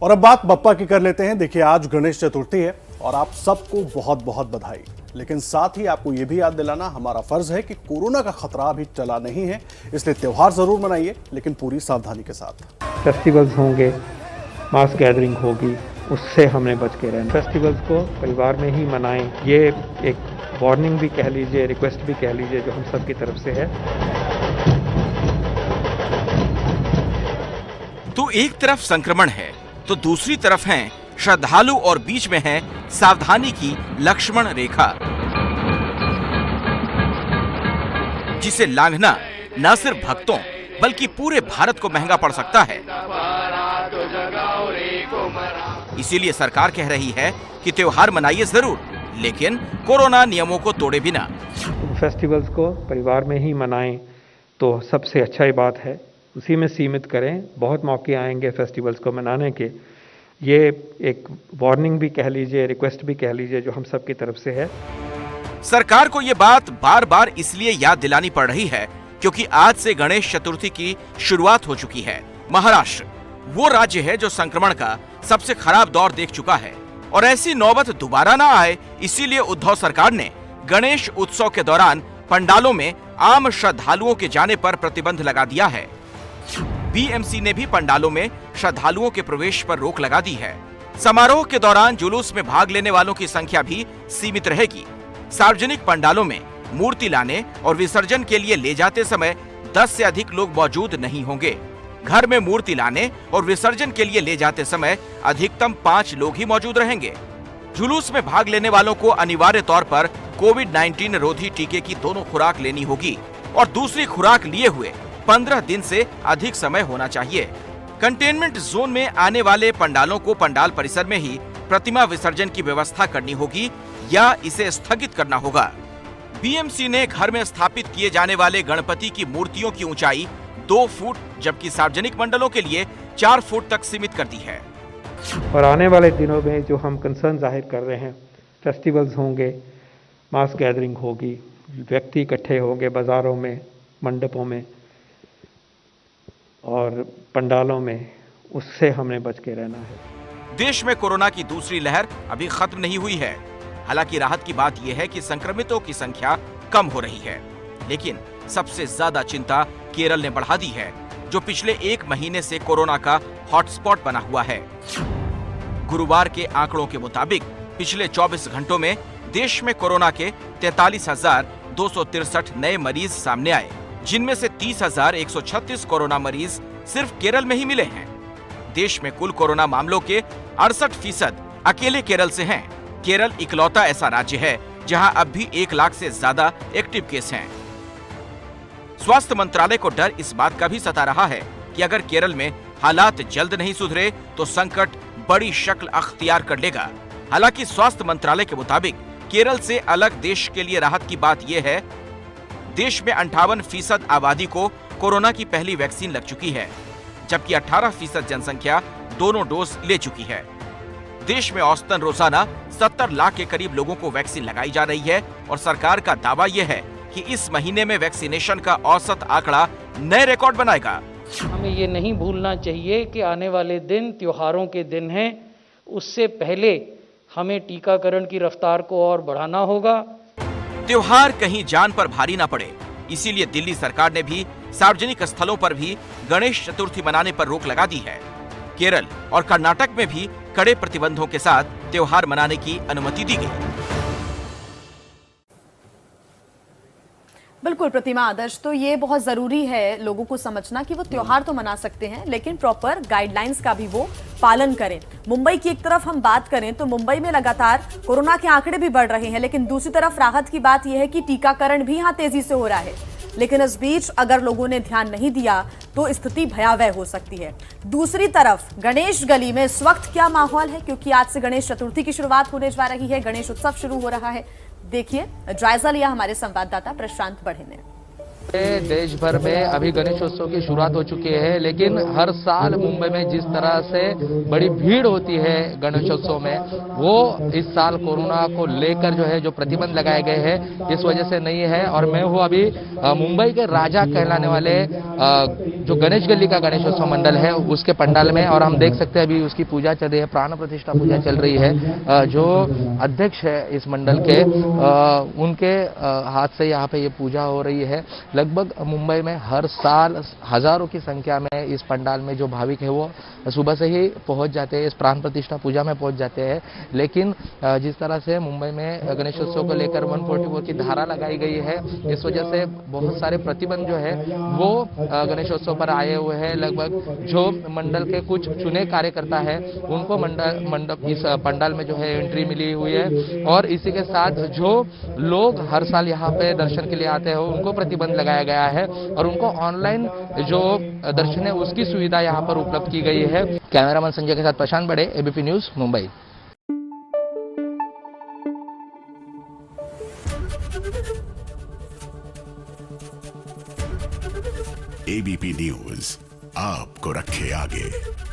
और अब बात बप्पा की कर लेते हैं। देखिए, आज गणेश चतुर्थी है और आप सबको बहुत बहुत बधाई। लेकिन साथ ही आपको यह भी याद दिलाना हमारा फर्ज है कि कोरोना का खतरा अभी टला नहीं है, इसलिए त्योहार जरूर मनाइए, लेकिन पूरी सावधानी के साथ। फेस्टिवल्स होंगे, मास गैदरिंग होगी, उससे हमने बच के रहना। फेस्टिवल्स को परिवार में ही मनाएं, ये एक वार्निंग भी कह लीजिए, रिक्वेस्ट भी कह लीजिए, जो हम सब की तरफ से है। तो एक तरफ संक्रमण है तो दूसरी तरफ हैं श्रद्धालु और बीच में है सावधानी की लक्ष्मण रेखा, जिसे लांघना न सिर्फ भक्तों बल्कि पूरे भारत को महंगा पड़ सकता है। इसीलिए सरकार कह रही है कि त्योहार मनाइए जरूर, लेकिन कोरोना नियमों को तोड़े बिना। फेस्टिवल्स को परिवार में ही मनाएं तो सबसे अच्छा ही बात है, उसी में सीमित करें। बहुत मौके आएंगे फेस्टिवल्स को मनाने के, ये एक वार्निंग भी कह लीजिए, रिक्वेस्ट भी कह लीजिए, जो हम सब की तरफ से है। सरकार को ये बात बार बार इसलिए याद दिलानी पड़ रही है क्योंकि आज से गणेश चतुर्थी की शुरुआत हो चुकी है। महाराष्ट्र वो राज्य है जो संक्रमण का सबसे खराब दौर देख चुका है और ऐसी नौबत दोबारा ना आए, इसीलिए उद्धव सरकार ने गणेश उत्सव के दौरान पंडालों में आम श्रद्धालुओं के जाने पर प्रतिबंध लगा दिया है। बीएमसी ने भी पंडालों में श्रद्धालुओं के प्रवेश पर रोक लगा दी है। समारोह के दौरान जुलूस में भाग लेने वालों की संख्या भी सीमित रहेगी। सार्वजनिक पंडालों में मूर्ति लाने और विसर्जन के लिए ले जाते समय 10 से अधिक लोग मौजूद नहीं होंगे। घर में मूर्ति लाने और विसर्जन के लिए ले जाते समय अधिकतम 5 लोग ही मौजूद रहेंगे। जुलूस में भाग लेने वालों को अनिवार्य तौर पर कोविड-19 रोधी टीके की दोनों खुराक लेनी होगी और दूसरी खुराक लिए हुए 15 दिन से अधिक समय होना चाहिए। कंटेनमेंट जोन में आने वाले पंडालों को पंडाल परिसर में ही प्रतिमा विसर्जन की व्यवस्था करनी होगी या इसे स्थगित करना होगा। बीएमसी ने घर में स्थापित किए जाने वाले गणपति की मूर्तियों की ऊंचाई 2 फुट जबकि सार्वजनिक मंडलों के लिए 4 फुट तक सीमित कर दी है। और आने वाले दिनों में जो हम कंसर्न जाहिर कर रहे हैं, फेस्टिवल्स होंगे, मास गैदरिंग होगी, व्यक्ति इकट्ठे होंगे बाजारों में, मंडपों में और पंडालों में, उससे हमने बच के रहना है। देश में कोरोना की दूसरी लहर अभी खत्म नहीं हुई है। हालांकि राहत की बात यह है कि संक्रमितों की संख्या कम हो रही है, लेकिन सबसे ज्यादा चिंता केरल ने बढ़ा दी है, जो पिछले 1 महीने से कोरोना का हॉटस्पॉट बना हुआ है। गुरुवार के आंकड़ों के मुताबिक पिछले 24 घंटों में देश में कोरोना के 43,263 नए मरीज सामने आए, जिनमें से 30,136 कोरोना मरीज सिर्फ केरल में ही मिले हैं। देश में कुल कोरोना मामलों के 68% अकेले केरल से हैं। केरल इकलौता ऐसा राज्य है जहां अब भी 1 लाख से ज्यादा एक्टिव केस हैं। स्वास्थ्य मंत्रालय को डर इस बात का भी सता रहा है कि अगर केरल में हालात जल्द नहीं सुधरे तो संकट बड़ी शक्ल अख्तियार कर लेगा। हालांकि स्वास्थ्य मंत्रालय के मुताबिक केरल से अलग देश के लिए राहत की बात यह है, देश में 58% आबादी को कोरोना की पहली वैक्सीन लग चुकी है, जबकि 18% जनसंख्या दोनों डोज ले चुकी है। देश में औसतन रोजाना 70 लाख के करीब लोगों को वैक्सीन लगाई जा रही है और सरकार का दावा यह है कि इस महीने में वैक्सीनेशन का औसत आंकड़ा नए रिकॉर्ड बनाएगा। हमें ये नहीं भूलना चाहिए कि आने वाले दिन त्योहारों के दिन हैं, उससे पहले हमें टीकाकरण की रफ्तार को और बढ़ाना होगा। त्योहार कहीं जान पर भारी ना पड़े, इसीलिए दिल्ली सरकार ने भी सार्वजनिक स्थलों पर भी गणेश चतुर्थी मनाने पर रोक लगा दी है। केरल और कर्नाटक में भी कड़े प्रतिबंधों के साथ त्योहार मनाने की अनुमति दी गई। बिल्कुल प्रतिमा आदर्श, तो ये बहुत जरूरी है लोगों को समझना कि वो त्योहार तो मना सकते हैं लेकिन प्रॉपर गाइडलाइंस का भी वो पालन करें। मुंबई की एक तरफ हम बात करें तो मुंबई में लगातार कोरोना के आंकड़े भी बढ़ रहे हैं, लेकिन दूसरी तरफ राहत की बात यह है कि टीकाकरण भी यहाँ तेजी से हो रहा है। लेकिन इस बीच अगर लोगों ने ध्यान नहीं दिया तो स्थिति भयावह हो सकती है। दूसरी तरफ गणेश गली में इस वक्त क्या माहौल है, क्योंकि आज से गणेश चतुर्थी की शुरुआत होने जा रही है, गणेश उत्सव शुरू हो रहा है। देखिए, जायजा लिया हमारे संवाददाता प्रशांत बढ़े ने। देश भर में अभी गणेशोत्सव की शुरुआत हो चुकी है, लेकिन हर साल मुंबई में जिस तरह से बड़ी भीड़ होती है गणेशोत्सव में, वो इस साल कोरोना को लेकर जो प्रतिबंध लगाए गए हैं इस वजह से नहीं है। और मैं हूँ अभी मुंबई के राजा कहलाने वाले जो गणेश गली का गणेशोत्सव मंडल है उसके पंडाल में, और हम देख सकते हैं अभी उसकी पूजा चल रही है, प्राण प्रतिष्ठा पूजा चल रही है। जो अध्यक्ष है इस मंडल के उनके हाथ से यहाँ पे ये पूजा हो रही है। लगभग मुंबई में हर साल हजारों की संख्या में इस पंडाल में जो भाविक है वो सुबह से ही पहुंच जाते हैं, इस प्राण प्रतिष्ठा पूजा में पहुंच जाते हैं। लेकिन जिस तरह से मुंबई में गणेशोत्सव को लेकर 144 की धारा लगाई गई है, इस वजह से बहुत सारे प्रतिबंध जो है वो गणेशोत्सव पर आए हुए हैं। लगभग जो मंडल के कुछ चुने कार्यकर्ता है उनको मंडप इस पंडाल में जो है एंट्री मिली हुई है, और इसी के साथ जो लोग हर साल यहाँ पे दर्शन के लिए आते हैं उनको प्रतिबंध लगाया गया है, और उनको ऑनलाइन जो दर्शन है उसकी सुविधा यहाँ पर उपलब्ध की गई है। कैमरामैन संजय के साथ प्रशांत बड़े, ABP news, Mumbai. ABP news आपको रखे आगे।